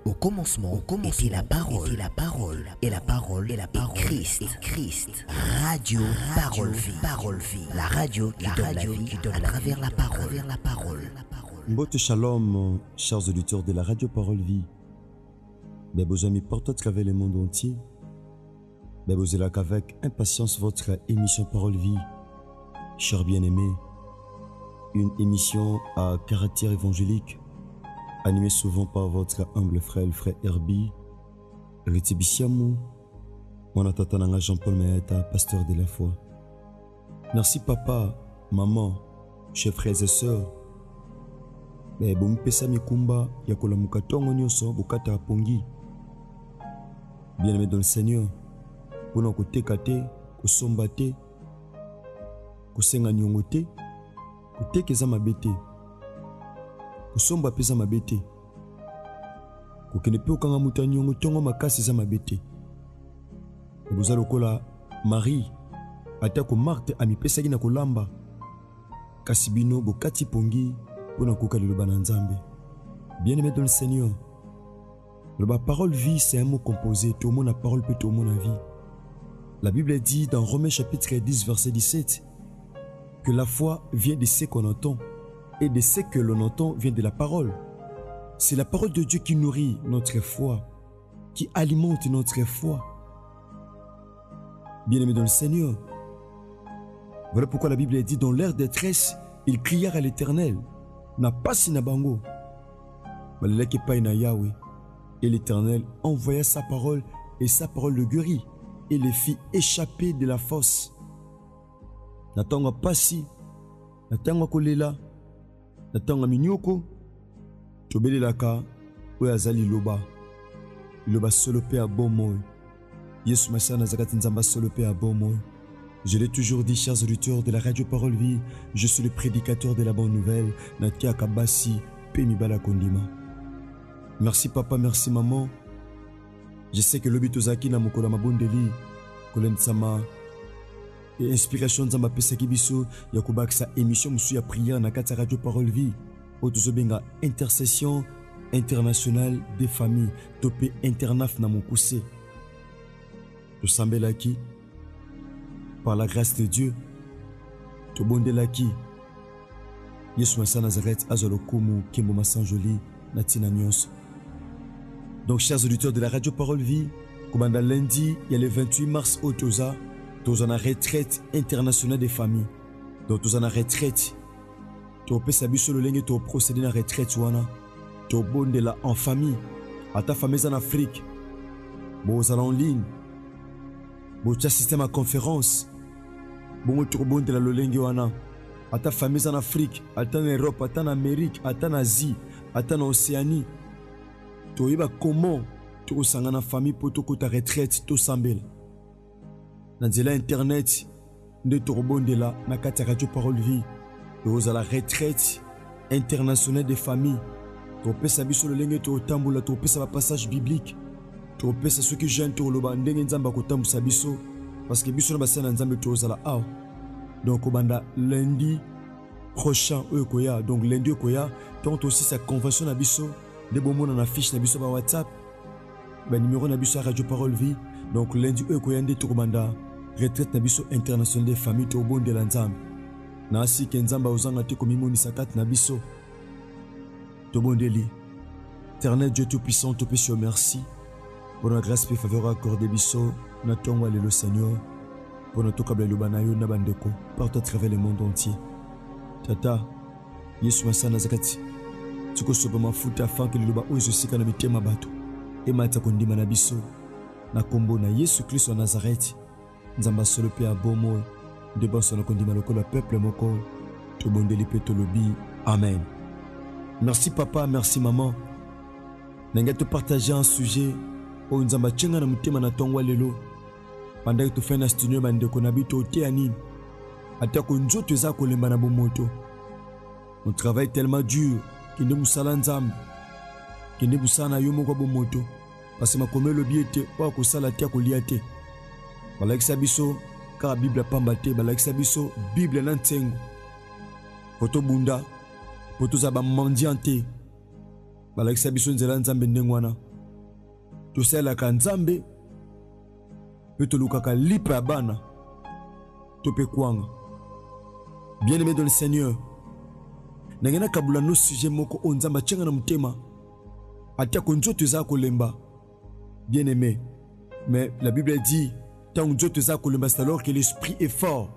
Au commencement était la parole, et la parole est Christ. Radio Parole Vie, la radio qui donne la vie à travers la parole. Mbote Shalom, chers auditeurs de la radio Parole Vie. Mes amis partout à travers le monde entier. Vous êtes là qu'avec impatience votre émission Parole Vie. Chers bien-aimés, une émission à caractère évangélique, animée souvent par votre humble frère, le frère Herbie, Retibisiamou, mon atatananga Jean-Paul Maeta, pasteur de la foi. Merci papa, maman, chers frères et sœurs. Bon pesa mikumba ya kolamuka tongo nyonso bokata pongi. Bien-aimé dans le Seigneur, pour nous koteka te, kosomba te, kosenga nyongo te, kotekeza mabe te, kosomba pesa mabe te, kokende pe okanga muta nyongo tongo makasi za mabe te. Boza lokola Marie atako Marthe amipesaki na kolamba, kasi bino bokati pongi pour nous koka liloba na Nzambe. Bien-aimé dans le Seigneur, la parole vie c'est un mot composé, tout le monde a parole peut tout le monde a vie. La Bible dit dans Romains chapitre 10 verset 17 que la foi vient de ce qu'on entend et de ce que l'on entend vient de la parole. C'est la parole de Dieu qui nourrit notre foi, qui alimente notre foi. Bien-aimé dans le Seigneur, voilà pourquoi la Bible dit dans leur détresse, ils crièrent à l'Éternel. N'a pas si na bango. Malaki pa na Yahweh. Et l'Éternel envoya sa parole et sa parole le guérit et les fit échapper de la fosse. Natanga pasi, natanga kolela, natanga minyoko, tobelelaka oyo azali loba. Loba solo pe a bon mot. Yesu Mashiach nazakati nzamba solo pe a bon mot. Je l'ai toujours dit, chers auditeurs de la radio Parole Vie, je suis le prédicateur de la bonne nouvelle, Natia Kabasi, Pemibala Kondima. Merci papa, merci maman. Je sais que l'obitozaki na mokola mabondeli, kolen sama, et inspiration nzamba pesaki biso, yakubak sa émission musu ya prière na kati radio Parole Vie, otozobenga intercession internationale des familles, topé internaf na mokuse. Tosambelaki, par la grâce de Dieu, to bondelaki. Yesu Masa Nazareth azolo kumu kimbo masanjoli natina nyonso. Donc chers auditeurs de la radio Parole Vie, comme lundi, il y a le 28 mars au Toza, dans une retraite internationale des familles. Donc dans une retraite, tu peux savoir sur le ligne tu procéder à la retraite wana, tu bondela en famille, à ta famille en Afrique, bon en ligne, bon tu assistes à ma conférence. Bon, tu rebondis de la lolenge wana. À ta famille en Afrique, à ta Europe, à ta Amérique, à ta Asie, à ta Océanie. Tu vois comment tu ressens en famille pour ta retraite, tout sambel. Dans l'internet, de tu rebondis là, na kata radio Parole Vie. Tu as la retraite internationale des familles. Tu peux savoir sur le lenge tu tamboula, tu peux savoir passage biblique. Tu peux savoir ce que j'aime tu loba ndenge nzamba ko tambu sabiso. Parce que biso na basana nzambe tozala aw. Donc obanda lundi prochain okoya, donc lundi okoya, tant aussi sa convention na biso de bomo na affiche na biso ba WhatsApp, ba numéro na biso radio Parole Vie. Donc lundi okoya ndé tokobanda retraite na biso internationale des familles to bonde la nzambe. Na si kenzamba ozanga te komimoni sakat na biso. To bondeli. Éternel Dieu tout puissant, te prie merci pour la grâce et faveur accordée biso. Natongwa le Seigneur pour notre câble lubanayo na bandeko partout à travers le monde entier. Tata Yesu Masa Nazareth tuko soba mafuta afin que luba oyo sika na mitema bato e mata kondima na biso na kombo na Yesu Christ wa Nazareth nzamba solo pe a bomo de baso na kondima lokola peuple moko to bondeli pe to lobi amen. Merci papa, merci maman. Nanga te partager un sujet o nzamba chenga na mutema na tongwa lelo. Pendant que tu fais un studio, on travaille tellement dur qu'il ne moussala nzambe, qu'il ne moussana yomo kwa bomoto, parce que ma comme le biete wa ko sala tia ko liate. Bala kisabiso ka Bible pambate, bala kisabiso Bible na ntengo. Poto bunda, poto za ba mendiante. Bala kisabiso nzela nzambe ndengwana. tosalelaka nzambe mpe tolukaka lipa ya bana to mpe kwanga. Bien-aimé dans le Seigneur, nangena kabula no sujet moko o nzamba tchenga na mutema atiako nzoto eza kolemba. Bien-aimé, mais la Bible dit tant nzoto eza kolemba, c'est alors que l'esprit est fort.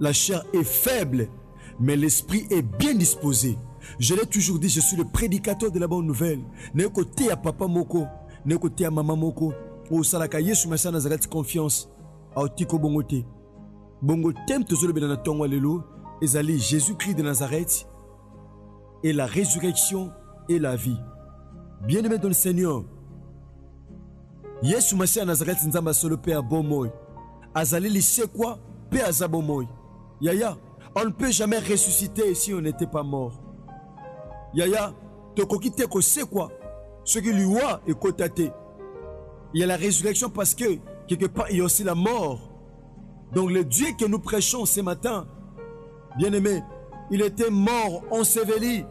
La chair est faible, mais l'esprit est bien disposé. Je l'ai toujours dit, je suis le prédicateur de la bonne nouvelle. Ne côté à papa moko, ne côté à maman moko, o salaka Yesu Massa Nazareth confiance a otiko bongote. Bongo tem tozolo benana tongo lelo ezali Jésus-Christ de Nazareth et la résurrection et la vie. Bien-aimé dans le Seigneur, Yesu Massa Nazareth nzamba solo pe a bon moy. Azali li c'est quoi? Pe a bon moy. Yaya, on ne peut jamais ressusciter si on n'était pas mort. Yaya, te kokite ko c'est quoi? Ce qui lui a est cotaté. Il y a la résurrection parce que quelque part il y a aussi la mort. Donc le Dieu que nous prêchons ce matin, bien-aimé, il était mort, enseveli,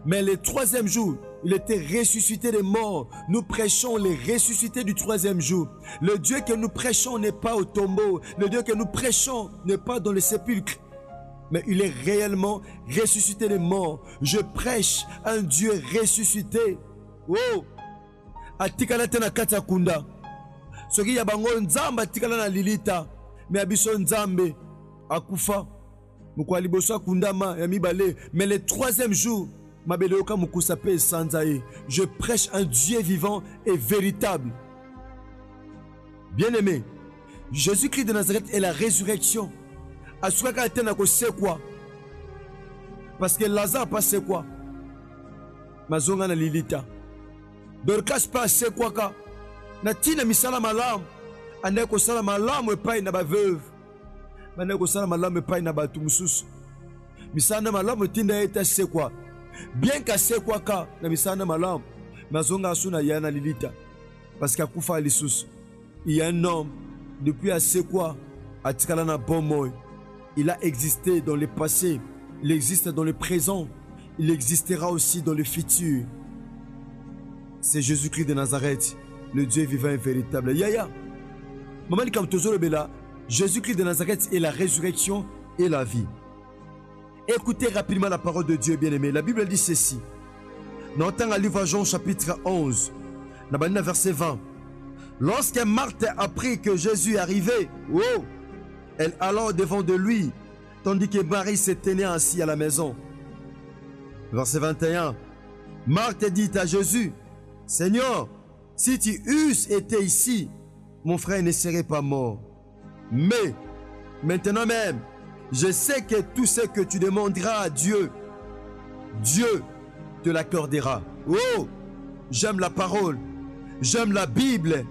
mais le troisième jour, il était ressuscité des morts. Nous prêchons les ressuscités du troisième jour. Le Dieu que nous prêchons n'est pas au tombeau. Le Dieu que nous prêchons n'est pas dans le sépulcre. Mais il est réellement ressuscité des morts. Je prêche un Dieu ressuscité. Oh! Atikala tena kata kunda. Soki ya bango nzamba atikala na lilita. Mais abiso nzambe akufa. Mukwa liboso kundama ya mibale. Mais le troisième jour, mabele yoka mukusa pe sanzaye. Je prêche un Dieu vivant et véritable. Bien-aimé, Jésus-Christ de Nazareth est la résurrection. Asukaka atena ko c'est quoi? Parce que Lazare pas c'est quoi? Mazonga na lilita. Dorcas pas c'est quoi ka? Na tina misala malam. Ande ko sala malam e pai na ba veuve. Bande ko sala malam e pai na ba tumususu. Misana malam tinda eta c'est quoi? Bien qu'à c'est quoi ka na misana malam. Mazonga asuna yana lilita. Parce qu'à kufa lisusu. Il y a un homme depuis à c'est quoi? Atikala na bon moy. Il a existé dans le passé, il existe dans le présent, il existera aussi dans le futur. C'est Jésus-Christ de Nazareth, le Dieu vivant et véritable. Yaya, maman comme toujours bela, Jésus-Christ de Nazareth est la résurrection et la vie. Écoutez rapidement la parole de Dieu, bien-aimé. La Bible dit ceci. Dans le livre de Jean, chapitre 11, verset 20. Lorsque Marthe apprit que Jésus arrivait, oh, elle alla devant de lui, tandis que Marie se tenait assis à la maison. Verset 21. Marthe dit à Jésus, « Seigneur, si tu eusses été ici, mon frère ne serait pas mort. Mais, maintenant même, je sais que tout ce que tu demanderas à Dieu, Dieu te l'accordera. » Oh, j'aime la parole, j'aime la Bible,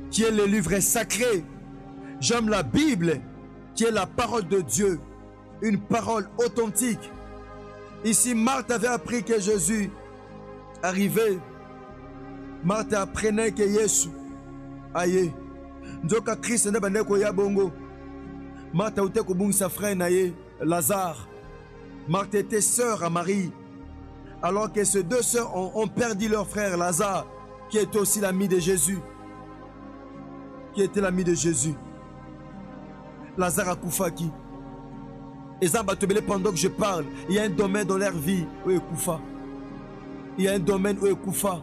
qui est le livre sacré. J'aime la Bible, qui est la parole de Dieu, une parole authentique. Ici, Marthe avait appris que Jésus arrivait. Marthe apprenait que Jésus aye. Nzoka Christ ne bande ko ya bongo. Marthe a ko bungi sa frère naye Lazare. Marthe était sœur à Marie. Alors que ces deux sœurs ont perdu leur frère Lazare, qui était aussi l'ami de Jésus. Qui était l'ami de Jésus. Lazare a Koufaki. Et ça, pendant que je parle, il y a un domaine dans leur vie où il Koufa. Il y a un domaine où il Koufa.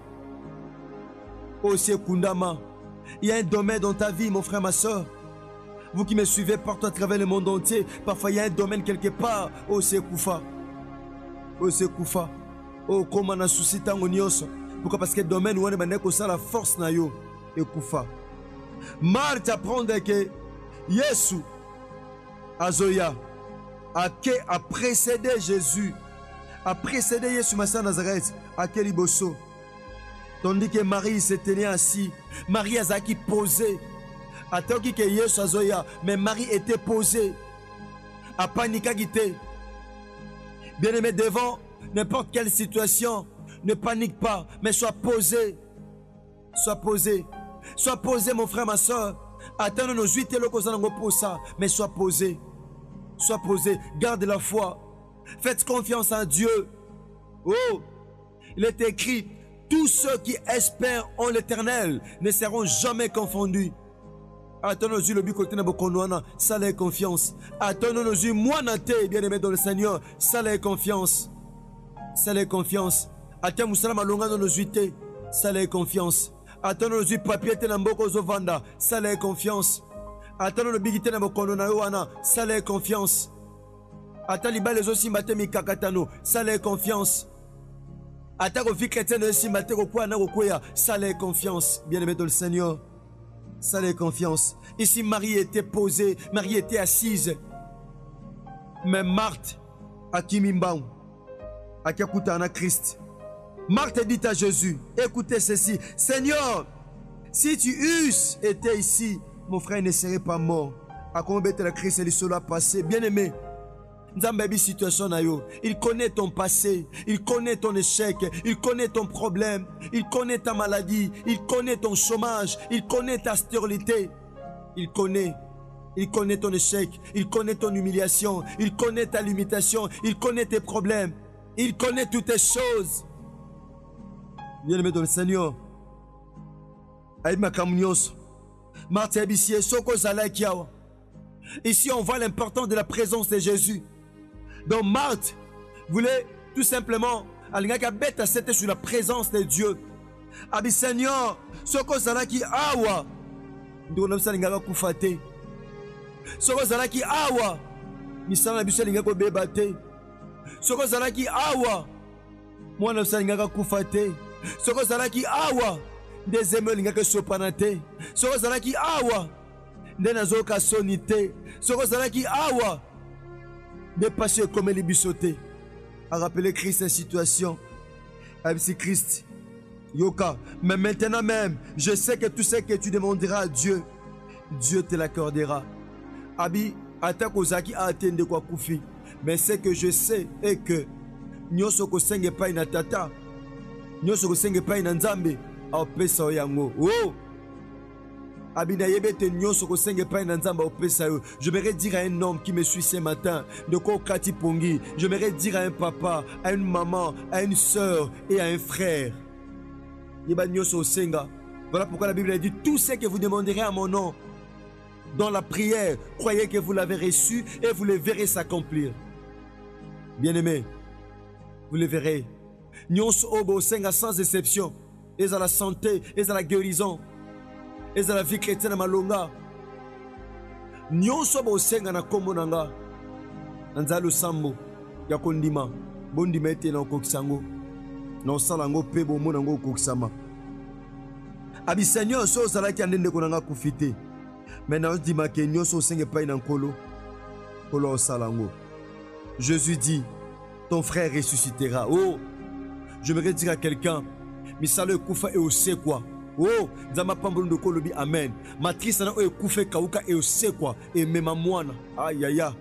Oh, c'est Kundama. Il y a un domaine dans ta vie, mon frère, ma soeur. Vous qui me suivez partout à travers le monde entier, parfois il y a un domaine quelque part. Oh, c'est Koufa. Oh, c'est Koufa. Oh, comment on a souci tant on y est. Pourquoi? Parce que le domaine où on est la force na yo et Koufa. Marthe apprend que Yesu Azoya a précédé Jésus, a précédé Yesu Massa Nazareth à Keliboso. Tandis que Marie se tenait assis, Marie a qui posé. Attends que Yesu Azoya, mais Marie était posée. A paniqué guité. Bien aimé, devant n'importe quelle situation, ne panique pas, mais sois posé. Sois posé. Sois posé, mon frère, ma soeur. Attends nos 8 pour ça, mais sois posé. Sois posé, garde la foi. Faites confiance en Dieu. Oh, il est écrit, tous ceux qui espèrent en l'Éternel ne seront jamais confondus. Attendons nos yeux le but côté na bokonwana, ça les confiance. Attendons nos yeux moi naté bien-aimé dans le Seigneur, ça les confiance. Ça les confiance. Attends musala malonga dans nos yeux, ça les confiance. Attendons nos yeux papier te na mboko zovanda, ça les confiance. Attendons le bigité na bokonona yoana, ça les confiance. Attends liba les aussi maté mi kakatano, ça les confiance. Attends au vie chrétienne aussi maté ko kwa na ko koya, ça les confiance. Bien-aimé dans le Seigneur. Ça les confiance. Ici, Marie était posée, Marie était assise. Mais Marthe, à Kimimbaou, à Kakutana Christ. Marthe dit à Jésus, écoutez ceci, Seigneur, si tu eusses été ici, mon frère ne serait pas mort. À combien de la Christ est cela passé? Bien-aimé, il connaît ton passé, il connaît ton échec, il connaît ton problème, il connaît ta maladie, il connaît ton chômage, il connaît ta stérilité, il connaît ton échec, il connaît ton humiliation, il connaît ta limitation, il connaît tes problèmes, il connaît toutes tes choses. Bien-aimé dans le Seigneur, ici on voit l'importance de la présence de Jésus. Donc Marthe voulait tout simplement c'était sur la présence de Dieu. Abi Seigneur, soko zalaki awa ndona bisalingaka kufate. Soko zalaki awa misala bisalingaka ko bebate. Soko zalaki awa mwana bisalingaka kufate. Soko zalaki awa ndezeme lingaka sopanate. Soko zalaki awa ndenazoka sonite. Soko zalaki awa dépasser comme les bissotés, à rappeler Christ en situation. Avec Christ, Yoka, mais maintenant même, je sais que tout ce que tu demanderas à Dieu, Dieu te l'accordera. Abi, attaque aux aki a atteint de quoi koufi. Mais ce que je sais est que nyoso ko senge pa ina tata, nyoso ko senge pa ina nzambe, a pesa oyango. Oh! J'aimerais dire à un homme qui me suit ce matin, de Kokati Pongi, j'aimerais dire à un papa, à une maman, à une soeur et à un frère. Voilà pourquoi la Bible dit, tout ce que vous demanderez à mon nom, dans la prière, croyez que vous l'avez reçu et vous le verrez s'accomplir. Bien-aimés, vous le verrez. Sans exception, et à la santé, et à la guérison. Et à la vie chrétienne malonga. Nyonso bo senga na kombo nanga. Nzalo sambo ya kondima. Bondima ete na kokisango. Na salango pe bo monango kokisama. Abi Seigneur so zalaki andende konanga kufite. Maintenant dima ke nyonso senge pa ina nkolo. Kolo salango. Jésus dit, ton frère ressuscitera. Oh, je me dire à quelqu'un, misalo kufa et ose quoi. Oh, Zama Pambolo Kolobi, Amen. Matrice na oe kufe kauka e ose kwa e mema mwana. Aïe aïe aïe.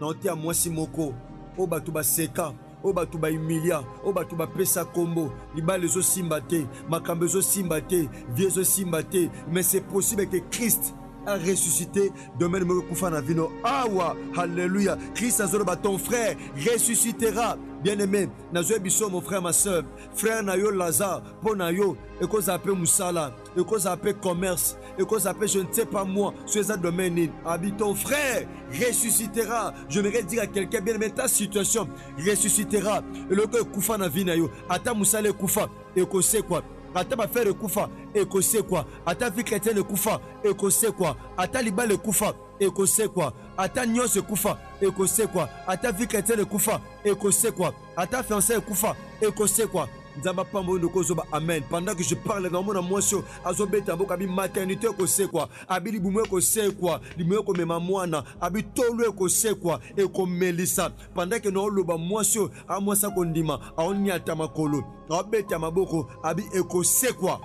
Na ote a mwasi moko. O batuba seka. O batuba humilia. O batuba pesa kombo. Liba lezo simbate. Makambe zo simbate. Vie zo simbate. Mais c'est possible que Christ a ressuscité. Demain me kufa na vino. Awa. Alléluia. Christ azoloba ton frère ressuscitera. Bien-aimé, Nazoé Bisso, mon frère, ma soeur, frère Nayo Lazare, pour Nayo, et qu'on s'appelle Moussala, et qu'on s'appelle commerce, et qu'on s'appelle je ne sais pas moi, sur les domaines, habite ton frère ressuscitera. Je voudrais dire à quelqu'un, bien-aimé, ta situation ressuscitera. Et le que Koufa na vie Nayo, Ata Moussala Koufa, et qu'on sait quoi. Ata ma frère Koufa, et qu'on sait quoi. Ata vie chrétienne Koufa, et qu'on sait quoi. Ata Liba le Koufa, et qu'on sait quoi. Ata Nyos Koufa, et qu'on sait quoi. Ata vie chrétienne Koufa, et qu'on sait quoi. Ata fiancé Koufa, et qu'on sait quoi. Nzamba pambo ndoko zoba amen. Pendant que je parle dans mon moisson, azobeta boka bi maternité ko sait quoi. Abi libumwe ko sait quoi. Libumwe ko mema mwana, abi tolwe ko sait quoi et ko melisa. Pendant que no loba moisson, a moisa ko ndima, a onyata makolo. Abeta maboko, abi e ko sait quoi.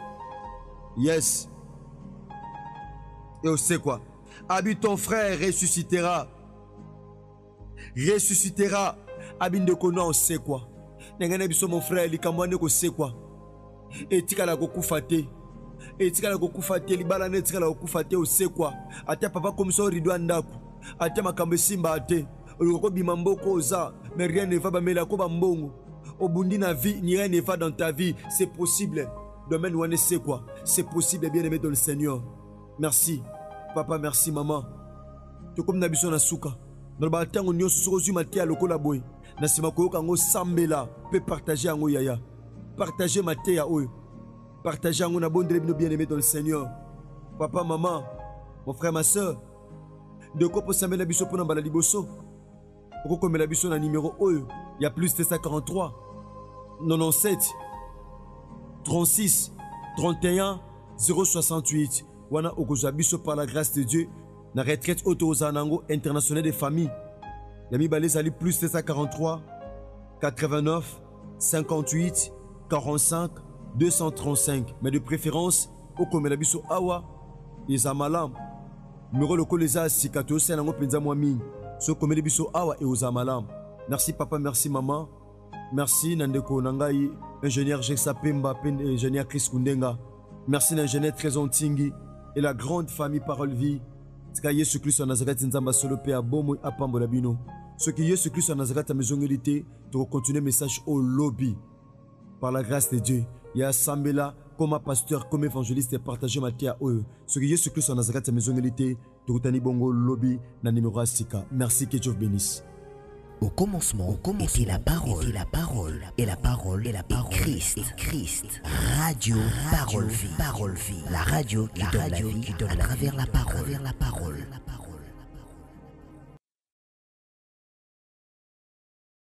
Yes. Et on sait quoi. Abi ton frère ressuscitera. Ressuscitera. Abi ndeko no on sait quoi. Nengane biso mon frère likamwane ko sait quoi. Etikala ko kufate. Etikala ko kufate libala ne etikala ko kufate o sait quoi. Ata papa comme ça ridwa ndako. Ata makambe simba ate. Oloko bimamboko oza, mais rien ne va ba mela ko ba mbongo. Obundi na vie, ni rien ne va dans ta vie. C'est possible. Domaine où on sait quoi. C'est possible, bien aimé dans le Seigneur. Merci. Papa, merci, maman. Tu comme Nabiso na souka. Dans le bâtiment, on y a sousou maté à l'oko la boy. Nasima koyoka ngo sambela. Peut partager en yaya. Partager maté à eux. Partager en bon délai bien aimé dans le Seigneur. Papa, maman, mon frère, ma soeur. De quoi pour s'amener Nabiso pour n'embala liboso. Pourquoi comme Nabiso na numéro eux. Il y a plus de 43. 97 36 31 068. Wana okozabiso par la grâce de Dieu. Na retraite auto-zanango international des familles. Yami balé ali plus 743 89 58 45 235. Mais de préférence, au komelabiso awa, izamalam. Numéro le koleza sikato senango penza mwami. So komelabiso awa et uzamalam. Merci papa, merci maman. Merci Nandeko Nangai, ingénieur Jeksa Pemba, ingénieur Chris Kundenga. Merci l'ingénieur Trésor Tingi et la grande famille Parole Vie. Tika Yesu Christ en Nazareth Nzamba solo pe abomo apambo labino. Ce qui Yesu Christ en Nazareth à maison élité, tu continuer message au lobby. Par la grâce de Dieu, il y a Sambela comme pasteur, comme évangéliste et partager ma terre à eux. Ce qui Yesu Christ en Nazareth à maison élité, tu continuer bongo lobby na numéro Asika. Merci que Dieu vous bénisse. Au commencement était la parole, et la parole est Christ. Radio Parole Vie, la radio qui donne la vie à travers la parole.